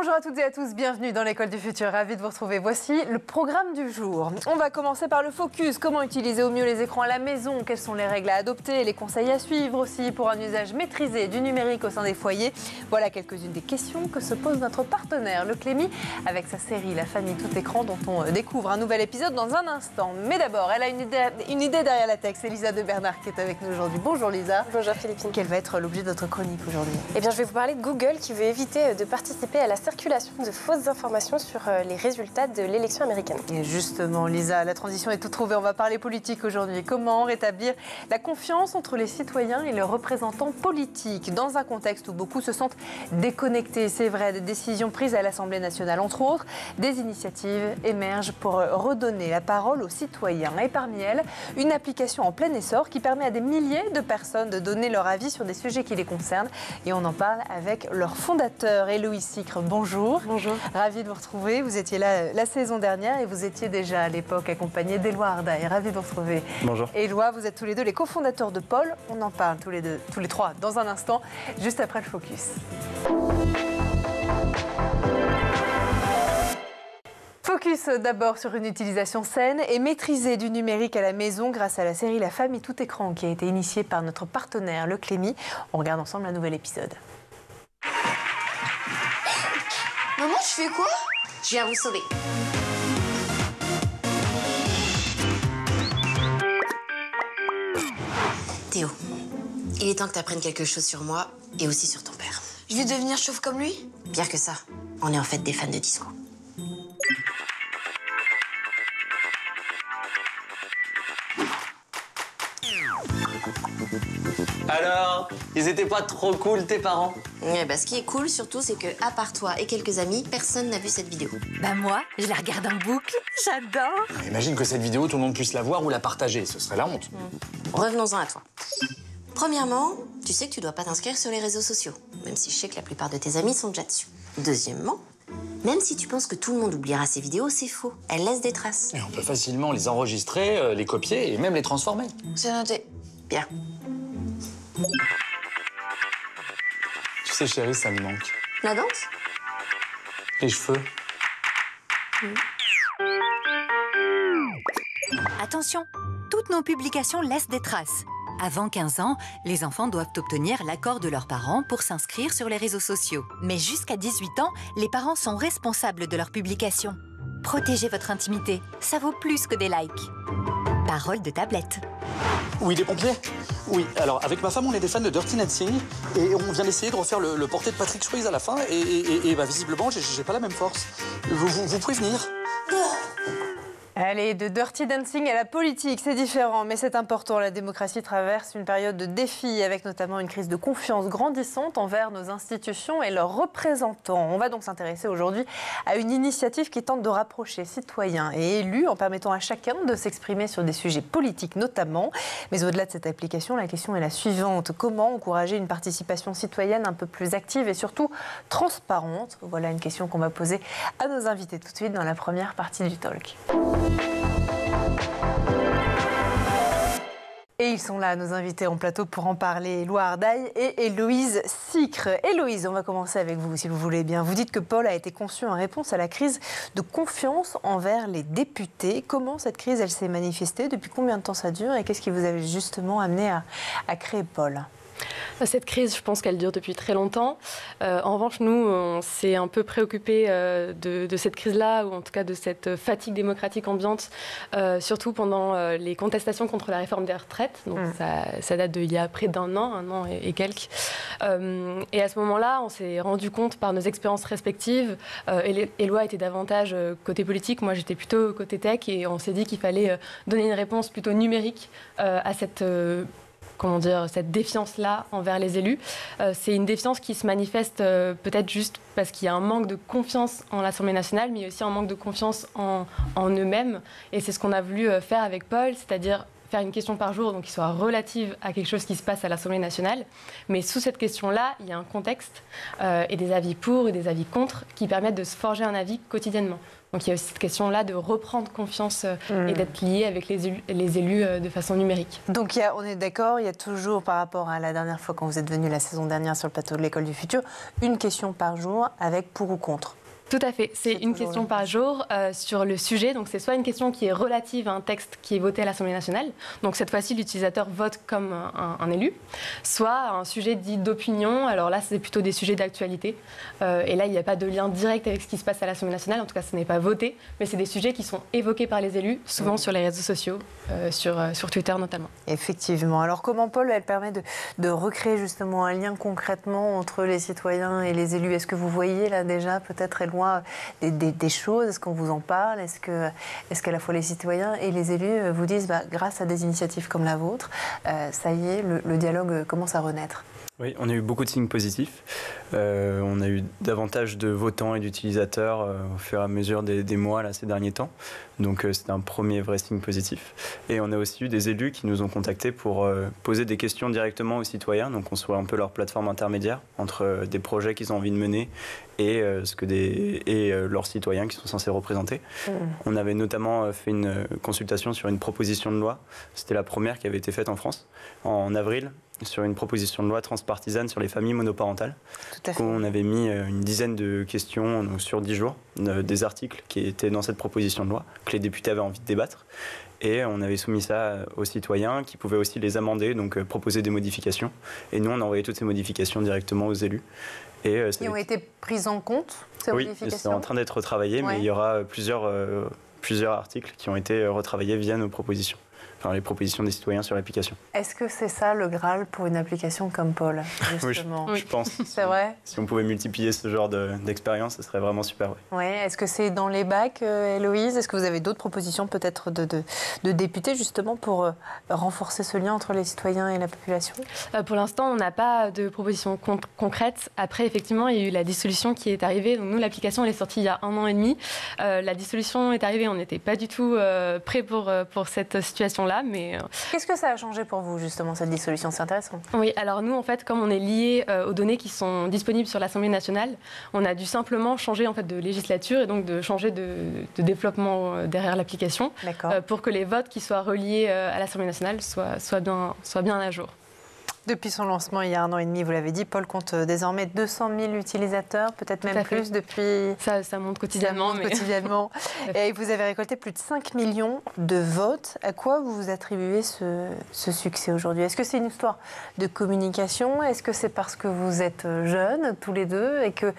Bonjour à toutes et à tous, bienvenue dans l'école du futur, ravi de vous retrouver. Voici le programme du jour. On va commencer par le focus, comment utiliser au mieux les écrans à la maison, quelles sont les règles à adopter, les conseils à suivre aussi pour un usage maîtrisé du numérique au sein des foyers. Voilà quelques-unes des questions que se pose notre partenaire, le Clémy, avec sa série La famille tout écran dont on découvre un nouvel épisode dans un instant. Mais d'abord, elle a une idée derrière la tech, c'est Lisa de Bernard qui est avec nous aujourd'hui. Bonjour Lisa. Bonjour Philippine. Quel va être l'objet de notre chronique aujourd'hui? Eh bien, je vais vous parler de Google qui veut éviter de participer à la circulation de fausses informations sur les résultats de l'élection américaine. Et justement, Lisa, la transition est toute trouvée. On va parler politique aujourd'hui. Comment rétablir la confiance entre les citoyens et leurs représentants politiques dans un contexte où beaucoup se sentent déconnectés. C'est vrai, des décisions prises à l'Assemblée nationale, entre autres, des initiatives émergent pour redonner la parole aux citoyens. Et parmi elles, une application en plein essor qui permet à des milliers de personnes de donner leur avis sur des sujets qui les concernent. Et on en parle avec leur fondateur, Héloïse Sicre. Bonjour. Bonjour. Ravi de vous retrouver. Vous étiez là la saison dernière et vous étiez déjà à l'époque accompagné d'Éloi Ardaï. Ravi de vous retrouver. Bonjour. Éloi, vous êtes tous les deux les cofondateurs de Paul. On en parle tous les trois dans un instant, juste après le focus. Focus d'abord sur une utilisation saine et maîtrisée du numérique à la maison grâce à la série La famille tout écran qui a été initiée par notre partenaire, le Clémy. On regarde ensemble un nouvel épisode. Maman, je fais quoi? Je viens vous sauver. Théo, il est temps que tu apprennes quelque chose sur moi et aussi sur ton père. Je vais devenir chauve comme lui? Pire que ça, on est en fait des fans de disco. Alors, ils étaient pas trop cool tes parents? Ouais, bah, ce qui est cool surtout, c'est que à part toi et quelques amis, personne n'a vu cette vidéo. Bah moi, je la regarde en boucle, j'adore. Imagine que cette vidéo, tout le monde puisse la voir ou la partager, ce serait la honte. Revenons-en à toi. Premièrement, tu sais que tu dois pas t'inscrire sur les réseaux sociaux, même si je sais que la plupart de tes amis sont déjà dessus. Deuxièmement, même si tu penses que tout le monde oubliera ces vidéos, c'est faux. Elles laissent des traces. Et on peut facilement les enregistrer, les copier et même les transformer. C'est noté. Bien. Tu sais, chérie, ça me manque. La danse? Les cheveux. Attention, toutes nos publications laissent des traces. Avant 15 ans, les enfants doivent obtenir l'accord de leurs parents pour s'inscrire sur les réseaux sociaux. Mais jusqu'à 18 ans, les parents sont responsables de leurs publications. Protégez votre intimité, ça vaut plus que des likes. Parole de tablette. Oui, des pompiers? Oui, alors avec ma femme, on est des fans de Dirty Dancing et on vient d'essayer de refaire le portrait de Patrick Swayze à la fin et bah, visiblement, j'ai pas la même force. Vous pouvez venir? Allez, de Dirty Dancing à la politique, c'est différent, mais c'est important. La démocratie traverse une période de défis, avec notamment une crise de confiance grandissante envers nos institutions et leurs représentants. On va donc s'intéresser aujourd'hui à une initiative qui tente de rapprocher citoyens et élus en permettant à chacun de s'exprimer sur des sujets politiques notamment. Mais au-delà de cette application, la question est la suivante. Comment encourager une participation citoyenne un peu plus active et surtout transparente? Voilà une question qu'on va poser à nos invités tout de suite dans la première partie du talk. Et ils sont là, nos invités en plateau, pour en parler. Éloi Ardaï et Héloïse Sicre. Héloïse, on va commencer avec vous, si vous voulez bien. Vous dites que Paul a été conçu en réponse à la crise de confiance envers les députés. Comment cette crise, elle s'est manifestée? Depuis combien de temps ça dure? Et qu'est-ce qui vous a justement amené à créer Paul? Cette crise, je pense qu'elle dure depuis très longtemps. En revanche, nous, on s'est un peu préoccupés de cette crise-là, ou en tout cas de cette fatigue démocratique ambiante, surtout pendant les contestations contre la réforme des retraites. Donc ça date d'il y a près d'un an et quelques. Et à ce moment-là, on s'est rendu compte par nos expériences respectives, Éloi était davantage côté politique, moi j'étais plutôt côté tech, et on s'est dit qu'il fallait donner une réponse plutôt numérique à cette défiance-là envers les élus. C'est une défiance qui se manifeste peut-être juste parce qu'il y a un manque de confiance en l'Assemblée nationale, mais aussi un manque de confiance en eux-mêmes. Et c'est ce qu'on a voulu faire avec Paul, c'est-à-dire faire une question par jour, donc qui soit relative à quelque chose qui se passe à l'Assemblée nationale. Mais sous cette question-là, il y a un contexte et des avis pour et des avis contre qui permettent de se forger un avis quotidiennement. Donc il y a aussi cette question-là de reprendre confiance et d'être lié avec les élus de façon numérique. Donc on est d'accord, il y a toujours, par rapport à la dernière fois quand vous êtes venu la saison dernière sur le plateau de l'École du Futur, une question par jour avec pour ou contre. Tout à fait. C'est une question par jour sur le sujet. Donc, c'est soit une question qui est relative à un texte qui est voté à l'Assemblée nationale. Donc, cette fois-ci, l'utilisateur vote comme un élu. Soit un sujet dit d'opinion. Alors là, c'est plutôt des sujets d'actualité. Et là, il n'y a pas de lien direct avec ce qui se passe à l'Assemblée nationale. En tout cas, ce n'est pas voté. Mais c'est des sujets qui sont évoqués par les élus, souvent sur les réseaux sociaux, sur Twitter notamment. Effectivement. Alors, comment, Paul, elle permet de recréer justement un lien concrètement entre les citoyens et les élus? Est-ce que vous voyez là déjà peut-être des choses? Est-ce qu'on vous en parle? Est-ce qu'à la fois les citoyens et les élus vous disent grâce à des initiatives comme la vôtre, ça y est, le dialogue commence à renaître? Oui, on a eu beaucoup de signes positifs. On a eu davantage de votants et d'utilisateurs au fur et à mesure des mois là, ces derniers temps. Donc c'était un premier vrai signe positif. Et on a aussi eu des élus qui nous ont contactés pour poser des questions directement aux citoyens. Donc on soit un peu leur plateforme intermédiaire entre des projets qu'ils ont envie de mener et leurs citoyens qui sont censés représenter. On avait notamment fait une consultation sur une proposition de loi. C'était la première qui avait été faite en France en avril, sur une proposition de loi transpartisane sur les familles monoparentales. Tout à fait. On avait mis une dizaine de questions donc sur 10 jours, des articles qui étaient dans cette proposition de loi, que les députés avaient envie de débattre. Et on avait soumis ça aux citoyens qui pouvaient aussi les amender, donc proposer des modifications. Et nous, on a envoyé toutes ces modifications directement aux élus. Qui ont été prises en compte, ces modifications? Oui, c'est en train d'être retravaillé, mais il y aura plusieurs articles qui ont été retravaillés via nos propositions. Enfin, les propositions des citoyens sur l'application. Est-ce que c'est ça le Graal pour une application comme Paul, justement? Oui, je pense. C'est vrai? Si on pouvait multiplier ce genre d'expérience, ce serait vraiment super. Oui. Est-ce que c'est dans les bacs, Héloïse? Est-ce que vous avez d'autres propositions peut-être de députés, justement, pour renforcer ce lien entre les citoyens et la population? Pour l'instant, on n'a pas de propositions concrètes. Après, effectivement, il y a eu la dissolution qui est arrivée. Donc, nous, l'application, elle est sortie il y a 1 an et demi. La dissolution est arrivée, on n'était pas du tout prêts pour cette situation-là. Mais qu'est-ce que ça a changé pour vous, justement, cette dissolution? C'est intéressant. Oui, alors nous, en fait, comme on est lié aux données qui sont disponibles sur l'Assemblée nationale, on a dû simplement changer en fait, de législature et donc de changer de développement derrière l'application pour que les votes qui soient reliés à l'Assemblée nationale soient bien à jour. Depuis son lancement il y a 1 an et demi, vous l'avez dit, Paul compte désormais 200 000 utilisateurs, peut-être même plus depuis... Ça monte quotidiennement. Quotidiennement. Et vous avez récolté plus de 5 millions de votes. À quoi vous attribuez ce succès aujourd'hui? Est-ce que c'est une histoire de communication? Est-ce que c'est parce que vous êtes jeunes, tous les deux, et que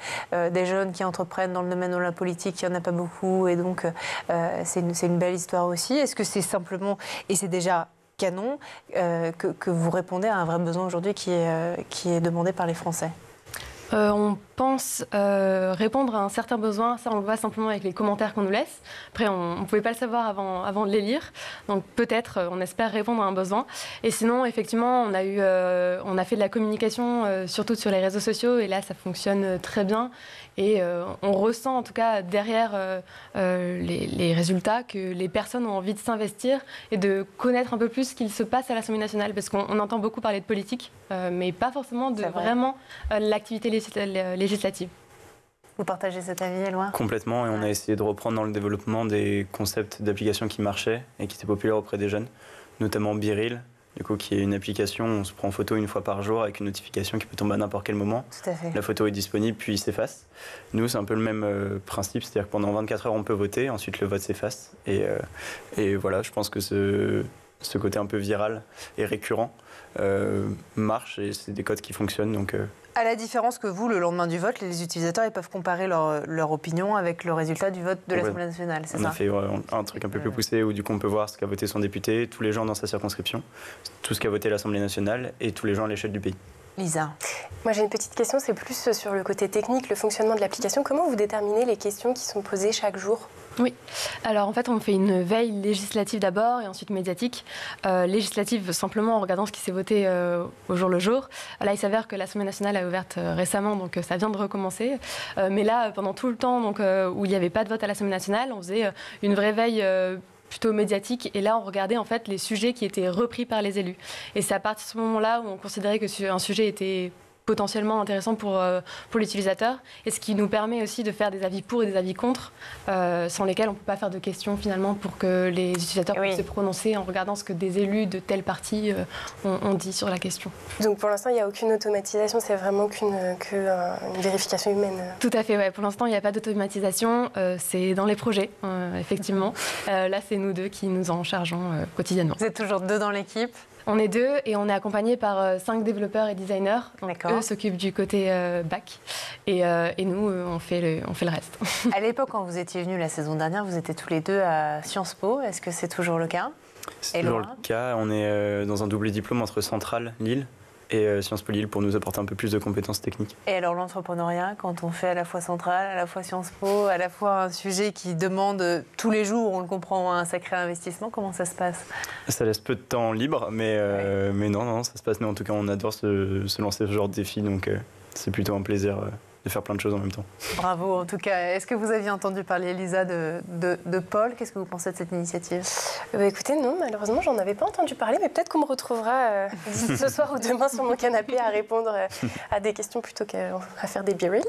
des jeunes qui entreprennent dans le domaine de la politique, il n'y en a pas beaucoup, et donc c'est une belle histoire aussi? Est-ce que c'est simplement, et c'est déjà canon, que vous répondez à un vrai besoin aujourd'hui qui est demandé par les Français? On pense répondre à un certain besoin, ça on le voit simplement avec les commentaires qu'on nous laisse. Après on ne pouvait pas le savoir avant de les lire, donc peut-être on espère répondre à un besoin. Et sinon effectivement on a fait de la communication surtout sur les réseaux sociaux et là ça fonctionne très bien. Et on ressent en tout cas derrière les résultats que les personnes ont envie de s'investir et de connaître un peu plus ce qu'il se passe à l'Assemblée nationale. Parce qu'on entend beaucoup parler de politique, mais pas forcément de vraiment l'activité législative. Vous partagez cet avis, Éloi? Complètement, et on a essayé de reprendre dans le développement des concepts d'applications qui marchaient et qui étaient populaires auprès des jeunes, notamment Biril. Du coup, qui est une application où on se prend en photo 1 fois par jour avec une notification qui peut tomber à n'importe quel moment. Tout à fait. La photo est disponible, puis il s'efface. Nous, c'est un peu le même principe, c'est-à-dire que pendant 24 heures, on peut voter, ensuite le vote s'efface. Et voilà, je pense que ce côté un peu viral et récurrent marche et c'est des codes qui fonctionnent. Donc, À la différence que vous, le lendemain du vote, les utilisateurs ils peuvent comparer leur opinion avec le résultat du vote de l'Assemblée nationale, c'est ça? On a fait un truc un peu plus poussé où du coup on peut voir ce qu'a voté son député, tous les gens dans sa circonscription, tout ce qu'a voté l'Assemblée nationale et tous les gens à l'échelle du pays. Lisa. Moi j'ai une petite question, c'est plus sur le côté technique, le fonctionnement de l'application. Comment vous déterminez les questions qui sont posées chaque jour? Oui, alors en fait on fait une veille législative d'abord et ensuite médiatique. Législative simplement en regardant ce qui s'est voté au jour le jour. Là il s'avère que l'Assemblée nationale a ouvert récemment, donc ça vient de recommencer. Mais là pendant tout le temps donc, où il n'y avait pas de vote à l'Assemblée nationale, on faisait une vraie veille plutôt médiatique. Et là, on regardait en fait les sujets qui étaient repris par les élus. Et c'est à partir de ce moment-là où on considérait que un sujet était potentiellement intéressant pour l'utilisateur, et ce qui nous permet aussi de faire des avis pour et des avis contre, sans lesquels on ne peut pas faire de questions finalement pour que les utilisateurs puissent se prononcer en regardant ce que des élus de telle partie ont dit sur la question. Donc pour l'instant, il n'y a aucune automatisation, c'est vraiment qu'une vérification humaine. Tout à fait, ouais. Pour l'instant, il n'y a pas d'automatisation, c'est dans les projets, effectivement. Là, c'est nous deux qui nous en chargeons quotidiennement. Vous êtes toujours 2 dans l'équipe? On est 2 et on est accompagné par 5 développeurs et designers. Eux s'occupent du côté back et nous, on fait le reste. À l'époque, quand vous étiez venus la saison dernière, vous étiez tous les 2 à Sciences Po. Est-ce que c'est toujours le cas? C'est toujours le cas. On est dans un double diplôme entre Centrale, Lille, et Sciences Po Lille pour nous apporter un peu plus de compétences techniques. Et alors l'entrepreneuriat, quand on fait à la fois Centrale, à la fois Sciences Po, à la fois un sujet qui demande tous les jours, on le comprend, un sacré investissement, comment ça se passe? Ça laisse peu de temps libre, mais non, ça se passe. Nous, en tout cas, on adore se lancer ce genre de défi, donc c'est plutôt un plaisir de faire plein de choses en même temps. Bravo, en tout cas. Est-ce que vous aviez entendu parler, Elisa, de Paul? Qu'est-ce que vous pensez de cette initiative? Écoutez, non, malheureusement, j'en avais pas entendu parler, mais peut-être qu'on me retrouvera ce soir ou demain sur mon canapé à répondre à des questions plutôt qu'à faire des be real.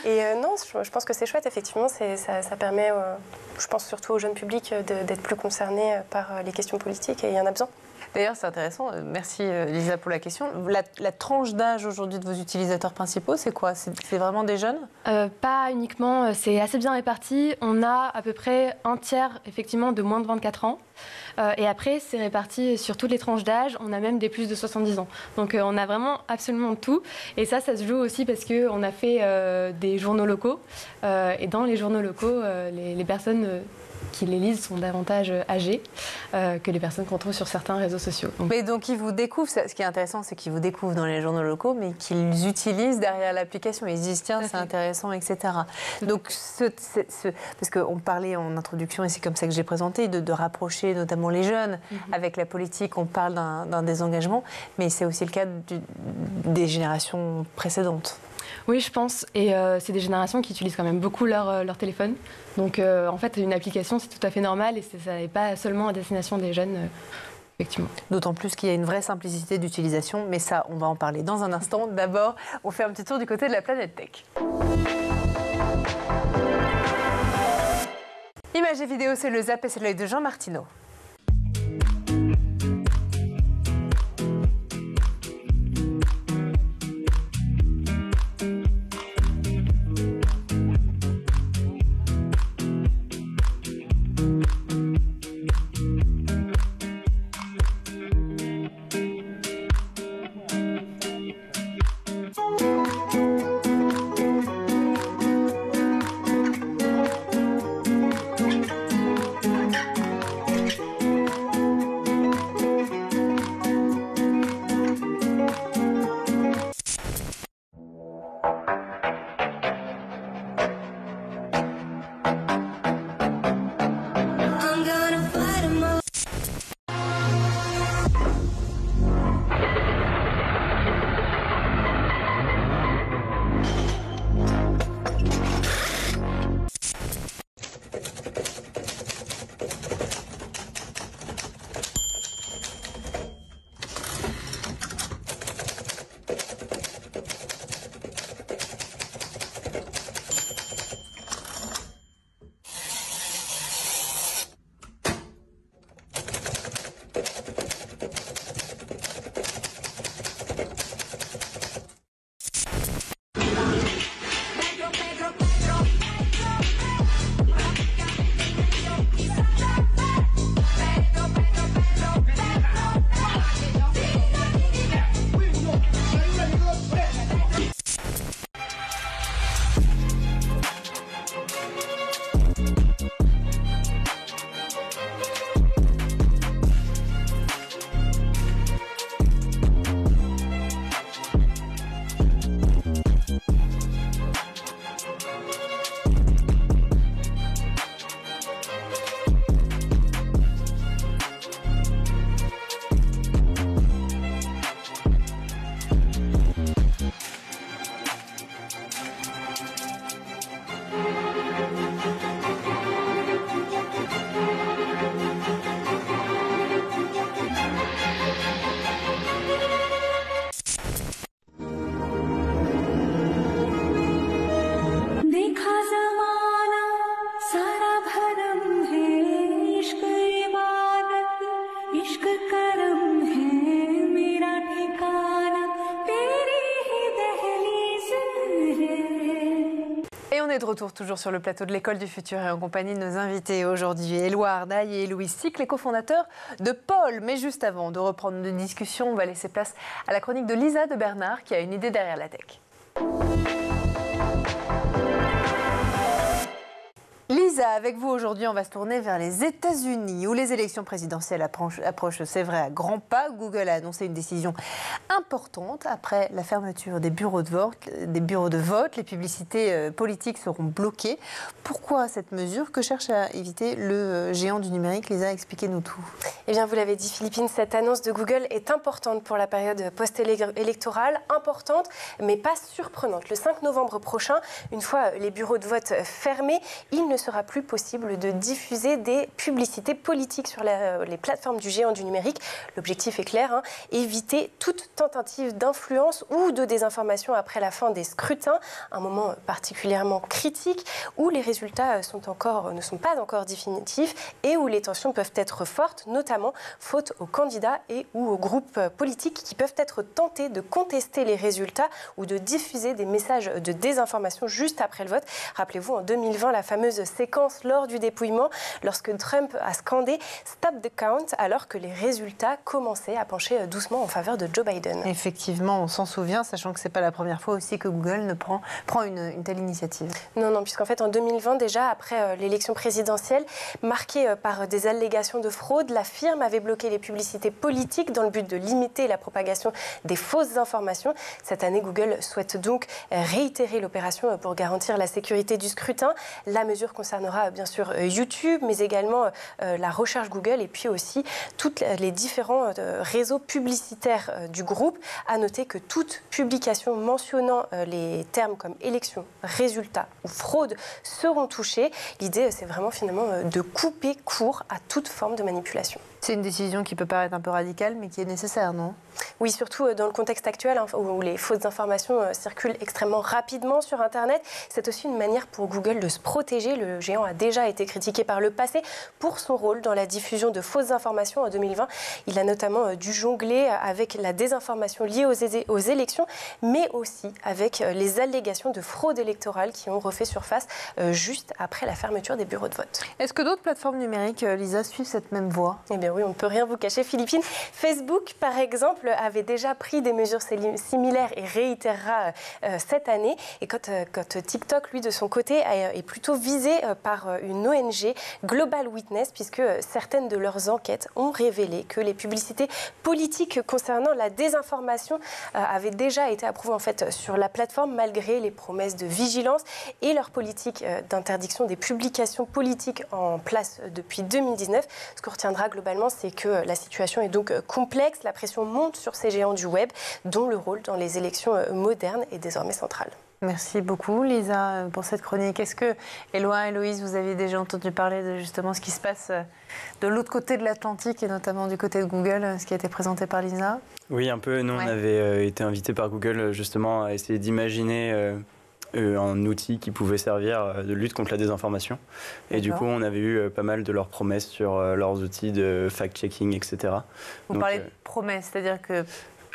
Et non, je pense que c'est chouette, effectivement, ça permet, je pense surtout au jeune public, d'être plus concerné par les questions politiques, et il y en a besoin. D'ailleurs, c'est intéressant. Merci, Lisa, pour la question. La tranche d'âge aujourd'hui de vos utilisateurs principaux, c'est quoi? C'est vraiment des jeunes? Pas uniquement. C'est assez bien réparti. On a à peu près un tiers, effectivement, de moins de 24 ans. Et après, c'est réparti sur toutes les tranches d'âge. On a même des plus de 70 ans. Donc, on a vraiment absolument tout. Et ça se joue aussi parce qu'on a fait des journaux locaux. Et dans les journaux locaux, les personnes qui les lisent sont davantage âgés que les personnes qu'on trouve sur certains réseaux sociaux. Mais donc ils vous découvrent, ce qui est intéressant, c'est qu'ils vous découvrent dans les journaux locaux, mais qu'ils utilisent derrière l'application. Ils se disent, tiens, c'est intéressant, etc. Donc, parce qu'on parlait en introduction, et c'est comme ça que j'ai présenté, de rapprocher notamment les jeunes avec la politique. On parle d'un désengagement, mais c'est aussi le cas des générations précédentes. Oui, je pense. Et c'est des générations qui utilisent quand même beaucoup leur téléphone. Donc, en fait, une application, c'est tout à fait normal et ça n'est pas seulement à destination des jeunes, effectivement. D'autant plus qu'il y a une vraie simplicité d'utilisation. Mais ça, on va en parler dans un instant. D'abord, on fait un petit tour du côté de la planète tech. Images et vidéos, c'est le Zap et c'est l'œil de Jean Martineau. est de retour toujours sur le plateau de l'École du Futur et en compagnie de nos invités aujourd'hui, Éloi Ardaille et Louise Sick, les cofondateurs de Paul. Mais juste avant de reprendre nos discussions, on va laisser place à la chronique de Lisa de Bernard qui a une idée derrière la tech. Lisa, avec vous aujourd'hui, on va se tourner vers les États-Unis où les élections présidentielles approchent, c'est vrai, à grands pas. Google a annoncé une décision importante après la fermeture des bureaux de vote. Les publicités politiques seront bloquées. Pourquoi cette mesure? Que cherche à éviter le géant du numérique? Lisa, expliquez-nous tout. Eh bien, vous l'avez dit, Philippine, cette annonce de Google est importante pour la période post-électorale, importante, mais pas surprenante. Le 5 novembre prochain, une fois les bureaux de vote fermés, il ne sera plus possible de diffuser des publicités politiques sur les plateformes du géant du numérique. L'objectif est clair, éviter toute tentative d'influence ou de désinformation après la fin des scrutins, un moment particulièrement critique où les résultats ne sont pas encore définitifs et où les tensions peuvent être fortes, notamment faute aux candidats et ou aux groupes politiques qui peuvent être tentés de contester les résultats ou de diffuser des messages de désinformation juste après le vote. Rappelez-vous, en 2020, la fameuse séquence lors du dépouillement, lorsque Trump a scandé « Stop the count » alors que les résultats commençaient à pencher doucement en faveur de Joe Biden. Effectivement, on s'en souvient, sachant que ce n'est pas la première fois aussi que Google ne prend une telle initiative. Non, puisqu'en fait, en 2020, déjà, après l'élection présidentielle, marquée par des allégations de fraude, la firme avait bloqué les publicités politiques dans le but de limiter la propagation des fausses informations. Cette année, Google souhaite donc réitérer l'opération pour garantir la sécurité du scrutin. La mesure concernera bien sûr YouTube, mais également la recherche Google et puis aussi tous les différents réseaux publicitaires du groupe. À noter que toute publication mentionnant les termes comme élection, résultat ou fraude seront touchés. L'idée, c'est vraiment finalement de couper court à toute forme de manipulation. C'est une décision qui peut paraître un peu radicale, mais qui est nécessaire, non? Oui, surtout dans le contexte actuel, où les fausses informations circulent extrêmement rapidement sur Internet. C'est aussi une manière pour Google de se protéger. Le géant a déjà été critiqué par le passé pour son rôle dans la diffusion de fausses informations en 2020. Il a notamment dû jongler avec la désinformation liée aux élections, mais aussi avec les allégations de fraude électorale qui ont refait surface juste après la fermeture des bureaux de vote. Est-ce que d'autres plateformes numériques, Lisa, suivent cette même voie? Eh bien oui, on ne peut rien vous cacher, Philippine. Facebook, par exemple, avait déjà pris des mesures similaires et réitérera cette année. Et quand TikTok, lui, de son côté, est plutôt visé par une ONG, Global Witness, puisque certaines de leurs enquêtes ont révélé que les publicités politiques concernant la désinformation avaient déjà été approuvées en fait sur la plateforme malgré les promesses de vigilance et leur politique d'interdiction des publications politiques en place depuis 2019. Ce qu'on retiendra globalement, c'est que la situation est donc complexe. La pression monte sur ces géants du web, dont le rôle dans les élections modernes est désormais central. Merci beaucoup, Lisa, pour cette chronique. Est-ce que, Éloi, Héloïse, vous avez déjà entendu parler de justement ce qui se passe de l'autre côté de l'Atlantique et notamment du côté de Google, ce qui a été présenté par Lisa? Oui, un peu. Nous, on avait été invités par Google justement à essayer d'imaginer un outil qui pouvait servir de lutte contre la désinformation. Et du coup, on avait eu pas mal de leurs promesses sur leurs outils de fact-checking, etc. Vous parlez de promesses, c'est-à-dire que...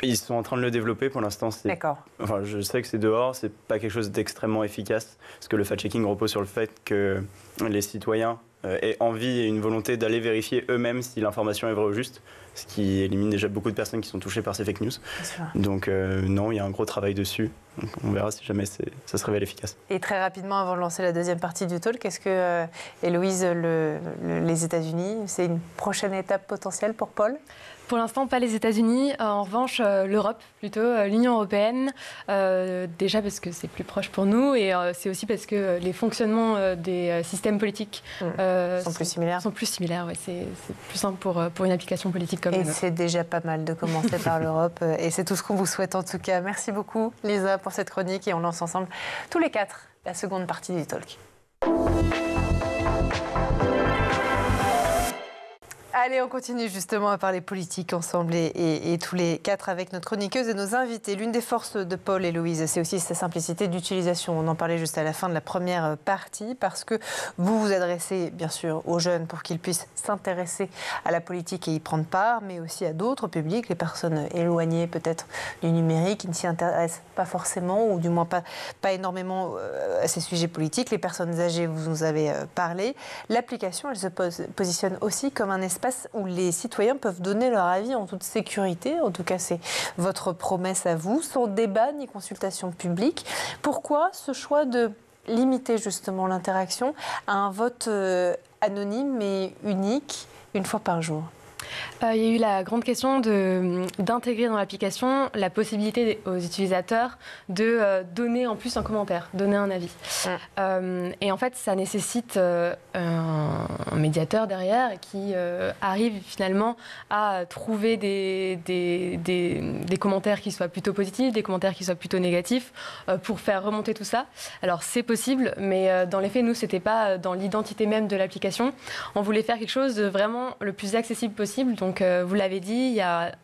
Ils sont en train de le développer pour l'instant. D'accord. Enfin, je sais que c'est dehors, c'est pas quelque chose d'extrêmement efficace, parce que le fact-checking repose sur le fait que les citoyens aient envie et une volonté d'aller vérifier eux-mêmes si l'information est vraie ou juste, ce qui élimine déjà beaucoup de personnes qui sont touchées par ces fake news. Donc non, il y a un gros travail dessus. Donc, on verra si jamais ça se révèle efficace. Et très rapidement, avant de lancer la deuxième partie du talk, est-ce que, Héloïse, les États-Unis, c'est une prochaine étape potentielle pour Paul? Pour l'instant, pas les États-Unis. En revanche, l'Europe, plutôt, l'Union européenne. Déjà parce que c'est plus proche pour nous et c'est aussi parce que les fonctionnements des systèmes politiques sont plus similaires. Sont plus similaires, ouais. C'est plus simple pour une application politique comme la nôtre. Et c'est déjà pas mal de commencer par l'Europe. Et c'est tout ce qu'on vous souhaite en tout cas. Merci beaucoup, Lisa, pour cette chronique. Et on lance ensemble, tous les quatre, la seconde partie du talk. Allez, on continue justement à parler politique ensemble et tous les quatre avec notre chroniqueuse et nos invités. L'une des forces de Paul et Louise, c'est aussi sa simplicité d'utilisation. On en parlait juste à la fin de la première partie parce que vous vous adressez bien sûr aux jeunes pour qu'ils puissent s'intéresser à la politique et y prendre part, mais aussi à d'autres publics, les personnes éloignées peut-être du numérique, qui ne s'y intéressent pas forcément ou du moins pas énormément à ces sujets politiques. Les personnes âgées, vous nous avez parlé. L'application, elle se positionne aussi comme un espace où les citoyens peuvent donner leur avis en toute sécurité. En tout cas, c'est votre promesse à vous, sans débat ni consultation publique. Pourquoi ce choix de limiter justement l'interaction à un vote anonyme mais unique, une fois par jour ? Il y a eu la grande question d'intégrer dans l'application la possibilité aux utilisateurs de donner en plus un commentaire, donner un avis. Et en fait, ça nécessite un médiateur derrière qui arrive finalement à trouver des commentaires qui soient plutôt positifs, des commentaires qui soient plutôt négatifs, pour faire remonter tout ça. Alors c'est possible, mais dans les faits, nous, c'était pas dans l'identité même de l'application. On voulait faire quelque chose de vraiment le plus accessible possible. Donc, vous l'avez dit,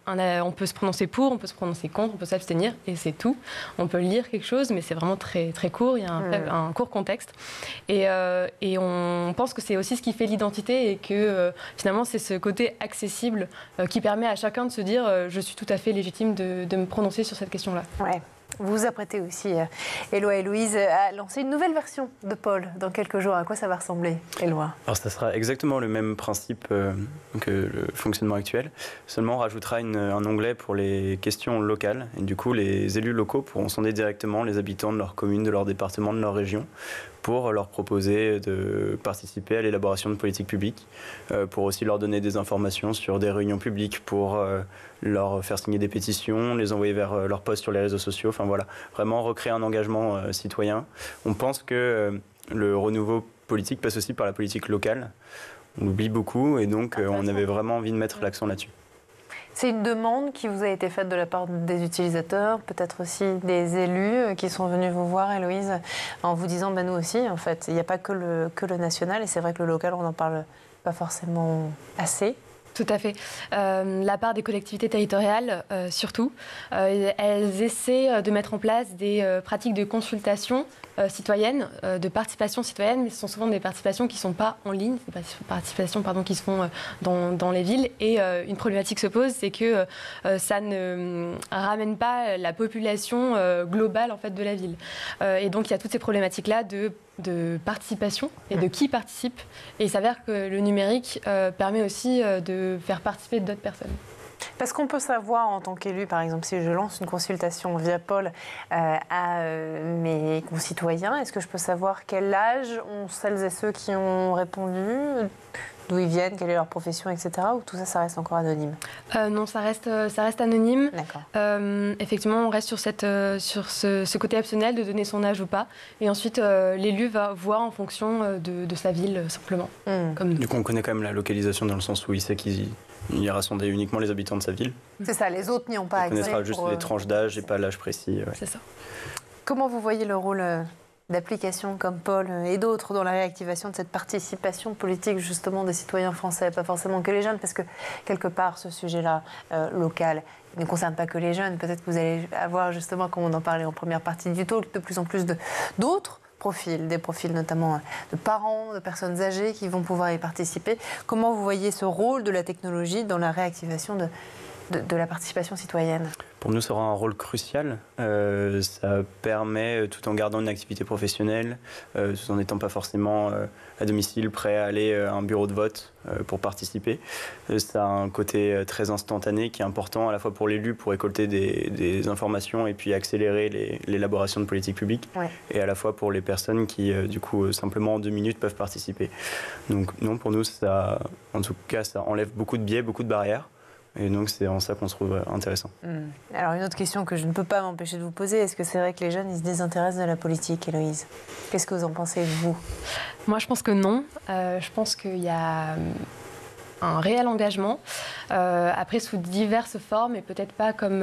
on peut se prononcer pour, on peut se prononcer contre, on peut s'abstenir, et c'est tout. On peut lire quelque chose, mais c'est vraiment très, très court, il y a un court contexte. Et on pense que c'est aussi ce qui fait l'identité et que finalement, c'est ce côté accessible qui permet à chacun de se dire je suis tout à fait légitime de me prononcer sur cette question-là. Ouais. Vous vous apprêtez aussi, Éloi et Louise, à lancer une nouvelle version de Paul dans quelques jours. À quoi ça va ressembler, Éloi ? Alors ça sera exactement le même principe que le fonctionnement actuel. Seulement on rajoutera un onglet pour les questions locales. Et du coup les élus locaux pourront sonder directement les habitants de leur commune, de leur département, de leur région pour leur proposer de participer à l'élaboration de politiques publiques, pour aussi leur donner des informations sur des réunions publiques, pour leur faire signer des pétitions, les envoyer vers leurs posts sur les réseaux sociaux. Enfin voilà, vraiment recréer un engagement citoyen. On pense que le renouveau politique passe aussi par la politique locale. On l'oublie beaucoup et donc on avait vraiment envie de mettre l'accent là-dessus. C'est une demande qui vous a été faite de la part des utilisateurs, peut-être aussi des élus qui sont venus vous voir, Héloïse, en vous disant nous aussi, en fait, il n'y a pas que le national, et c'est vrai que le local, on n'en parle pas forcément assez. Tout à fait. La part des collectivités territoriales, surtout, elles essaient de mettre en place des pratiques de consultation citoyenne, de participation citoyenne, mais ce sont souvent des participations qui ne sont pas en ligne, des participations qui se font dans les villes. Et une problématique se pose, c'est que ça ne ramène pas la population globale en fait, de la ville. Et donc il y a toutes ces problématiques-là de participation et de qui participe. Et il s'avère que le numérique permet aussi de faire participer d'autres personnes. Parce qu'on peut savoir en tant qu'élu, par exemple, si je lance une consultation via Paul à mes concitoyens, est-ce que je peux savoir quel âge ont celles et ceux qui ont répondu, d'où ils viennent, quelle est leur profession, etc. Ou tout ça, ça reste encore anonyme ? Non, ça reste anonyme. D'accord. Effectivement, on reste sur ce côté optionnel de donner son âge ou pas. Et ensuite, l'élu va voir en fonction de sa ville, simplement. Comme du coup, on connaît quand même la localisation dans le sens où il sait qu'il ira sonder uniquement les habitants de sa ville. C'est ça, les autres n'y ont pas accès. On connaîtra juste les tranches d'âge et pas l'âge précis. Ouais. C'est ça. Comment vous voyez le rôle d'applications comme Paul et d'autres dans la réactivation de cette participation politique justement des citoyens français, pas forcément que les jeunes, parce que quelque part ce sujet-là local ne concerne pas que les jeunes. Peut-être que vous allez avoir justement, comme on en parlait en première partie du talk, de plus en plus d'autres profils, des profils notamment de parents, de personnes âgées qui vont pouvoir y participer. Comment vous voyez ce rôle de la technologie dans la réactivation de la participation citoyenne ? Pour nous, ça aura un rôle crucial. Ça permet, tout en gardant une activité professionnelle, tout en n'étant pas forcément à domicile, prêt à aller à un bureau de vote pour participer. Ça a un côté très instantané qui est important à la fois pour l'élu, pour récolter des informations et puis accélérer l'élaboration de politiques publiques, et à la fois pour les personnes qui, du coup, simplement en 2 minutes peuvent participer. Donc non, pour nous, ça, en tout cas, ça enlève beaucoup de biais, beaucoup de barrières. Et donc, c'est en ça qu'on se trouve intéressant. Alors, une autre question que je ne peux pas m'empêcher de vous poser, est-ce que c'est vrai que les jeunes, ils se désintéressent de la politique, Héloïse ? Qu'est-ce que vous en pensez, vous ? Moi, je pense que non. Je pense qu'il y a un réel engagement, après sous diverses formes, et peut-être pas comme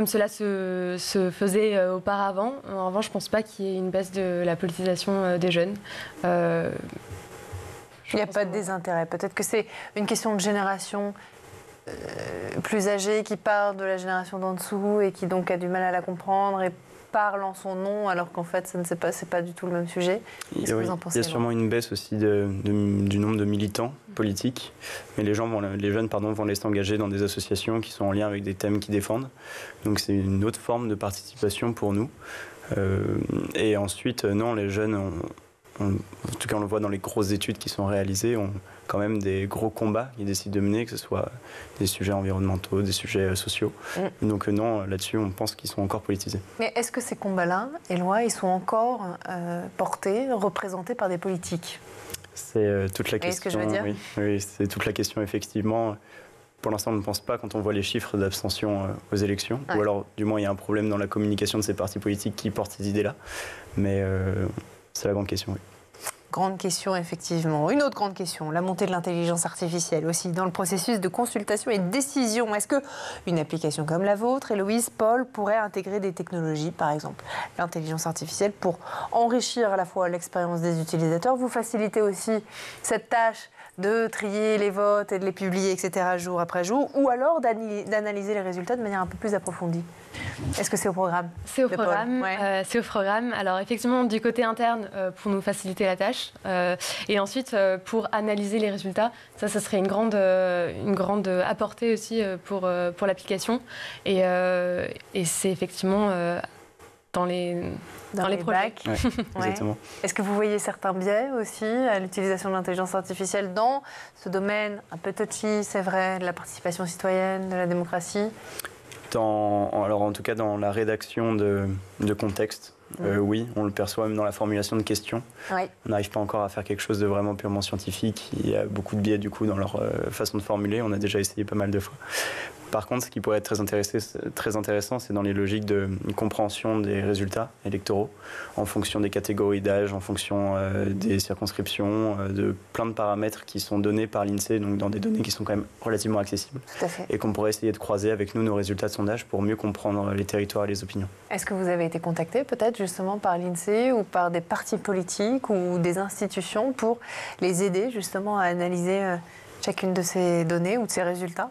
cela se faisait auparavant. En revanche, je ne pense pas qu'il y ait une baisse de la politisation des jeunes. Il n'y a pas de désintérêt. Peut-être que c'est une question de génération plus âgée qui parle de la génération d'en dessous et qui donc a du mal à la comprendre et parle en son nom alors qu'en fait, c'est pas du tout le même sujet. Qu'est-ce que vous en pensez? Il y a sûrement une baisse aussi du nombre de militants politiques, mais les jeunes vont laisser s'engager dans des associations qui sont en lien avec des thèmes qu'ils défendent. Donc c'est une autre forme de participation pour nous. Et ensuite, non, les jeunes, en tout cas on le voit dans les grosses études qui sont réalisées, ont quand même des gros combats qu'ils décident de mener, que ce soit des sujets environnementaux, des sujets sociaux. Donc non, là-dessus, on pense qu'ils sont encore politisés. Mais est-ce que ces combats-là, Éloi, ils sont encore portés, représentés par des politiques? C'est toute la question. Vous voyez ce que je veux dire? Oui, c'est toute la question, effectivement. Pour l'instant, on ne pense pas quand on voit les chiffres d'abstention aux élections, ou alors, du moins, il y a un problème dans la communication de ces partis politiques qui portent ces idées-là. Mais c'est la grande question, oui. Grande question, effectivement. Une autre grande question, la montée de l'intelligence artificielle aussi dans le processus de consultation et de décision. Est-ce qu'une application comme la vôtre, Héloïse, Paul, pourrait intégrer des technologies, par exemple l'intelligence artificielle, pour enrichir à la fois l'expérience des utilisateurs, vous faciliter aussi cette tâche de trier les votes et de les publier, etc., jour après jour, ou alors d'analyser les résultats de manière un peu plus approfondie? Est-ce que c'est au programme? C'est au programme. C'est au programme. Alors effectivement, du côté interne, pour nous faciliter la tâche, et ensuite pour analyser les résultats, ça serait une grande apportée aussi pour l'application. Et c'est effectivement dans les projets. Bacs. Exactement. Est-ce que vous voyez certains biais aussi à l'utilisation de l'intelligence artificielle dans ce domaine un peu touchy, c'est vrai, de la participation citoyenne, de la démocratie? Alors en tout cas dans la rédaction de contexte, oui, on le perçoit même dans la formulation de questions. Oui. On n'arrive pas encore à faire quelque chose de vraiment purement scientifique. Il y a beaucoup de biais du coup dans leur façon de formuler. On a déjà essayé pas mal de fois. Par contre, ce qui pourrait être très intéressant, c'est dans les logiques de compréhension des résultats électoraux, en fonction des catégories d'âge, en fonction des circonscriptions, de plein de paramètres qui sont donnés par l'INSEE, donc dans des données qui sont quand même relativement accessibles. Tout à fait. Et qu'on pourrait essayer de croiser avec nous nos résultats de sondage pour mieux comprendre les territoires et les opinions. Est-ce que vous avez été contacté peut-être justement par l'INSEE ou par des partis politiques ou des institutions pour les aider justement à analyser chacune de ces données ou de ces résultats?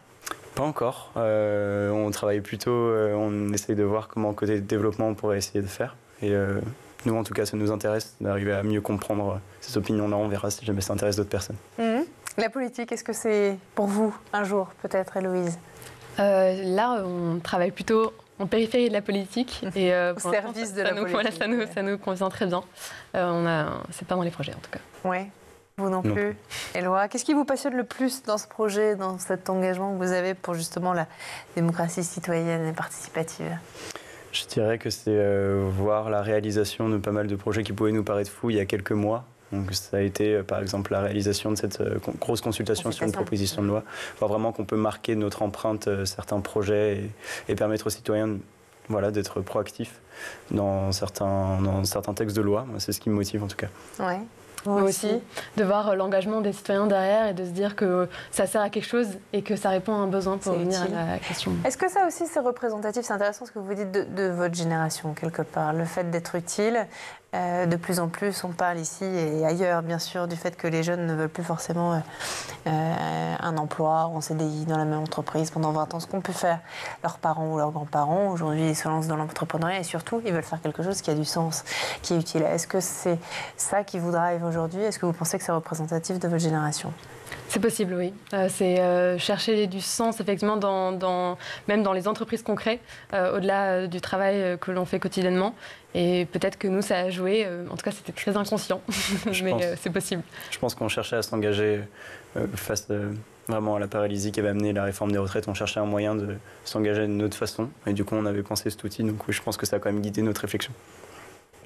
Pas encore. On travaille plutôt, on essaye de voir comment côté développement on pourrait essayer de faire. Et nous, en tout cas, ça nous intéresse d'arriver à mieux comprendre ces opinions-là. On verra si jamais ça intéresse d'autres personnes. La politique, est-ce que c'est pour vous un jour, peut-être, Héloïse? Là, on travaille plutôt en périphérie de la politique. Et, au service de la politique. Voilà, ça nous convient très bien. C'est pas dans les projets, en tout cas. Oui. Vous non plus. Éloi, qu'est-ce qui vous passionne le plus dans ce projet, dans cet engagement que vous avez pour justement la démocratie citoyenne et participative? Je dirais que c'est voir la réalisation de pas mal de projets qui pouvaient nous paraître fous il y a quelques mois. Donc ça a été par exemple la réalisation de cette grosse consultation sur une proposition de loi. Voir vraiment qu'on peut marquer notre empreinte certains projets et permettre aux citoyens d'être proactifs dans certains textes de loi. C'est ce qui me motive en tout cas. Ouais. Moi aussi, de voir l'engagement des citoyens derrière et de se dire que ça sert à quelque chose et que ça répond à un besoin pour revenir à la question. Est-ce que ça aussi c'est représentatif? C'est intéressant ce que vous dites de votre génération quelque part, le fait d'être utile. De plus en plus, on parle ici et ailleurs, bien sûr, du fait que les jeunes ne veulent plus forcément un emploi en CDI dans la même entreprise pendant 20 ans, ce qu'ont pu faire leurs parents ou leurs grands-parents. Aujourd'hui, ils se lancent dans l'entrepreneuriat et surtout, ils veulent faire quelque chose qui a du sens, qui est utile. Est-ce que c'est ça qui vous drive aujourd'hui? Est-ce que vous pensez que c'est représentatif de votre génération? C'est possible, oui. C'est chercher du sens, effectivement, même dans les entreprises concrètes, au-delà du travail que l'on fait quotidiennement. Et peut-être que nous, ça a joué. En tout cas, c'était très inconscient, mais c'est possible. Je pense qu'on cherchait à s'engager face vraiment à la paralysie qui avait amené la réforme des retraites. On cherchait un moyen de s'engager d'une autre façon. Et du coup, on avait pensé cet outil. Donc oui, je pense que ça a quand même guidé notre réflexion.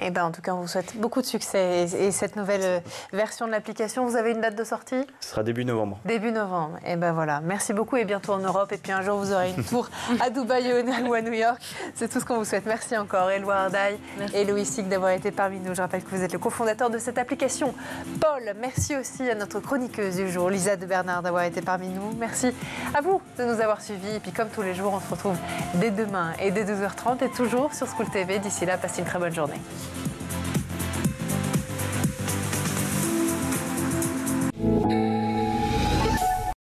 Eh ben, en tout cas, on vous souhaite beaucoup de succès. Et cette nouvelle version de l'application, vous avez une date de sortie? Ce sera début novembre. Début novembre. Et ben voilà. Merci beaucoup et bientôt en Europe. Et puis un jour, vous aurez une tour à Dubaï ou à New York. C'est tout ce qu'on vous souhaite. Merci encore, Éloi Ardaille et Louis Sic d'avoir été parmi nous. Je rappelle que vous êtes le cofondateur de cette application. Paul, merci aussi à notre chroniqueuse du jour, Lisa de Bernard, d'avoir été parmi nous. Merci à vous de nous avoir suivis. Et puis comme tous les jours, on se retrouve dès demain et dès 12h30 et toujours sur School TV. D'ici là, passez une très bonne journée.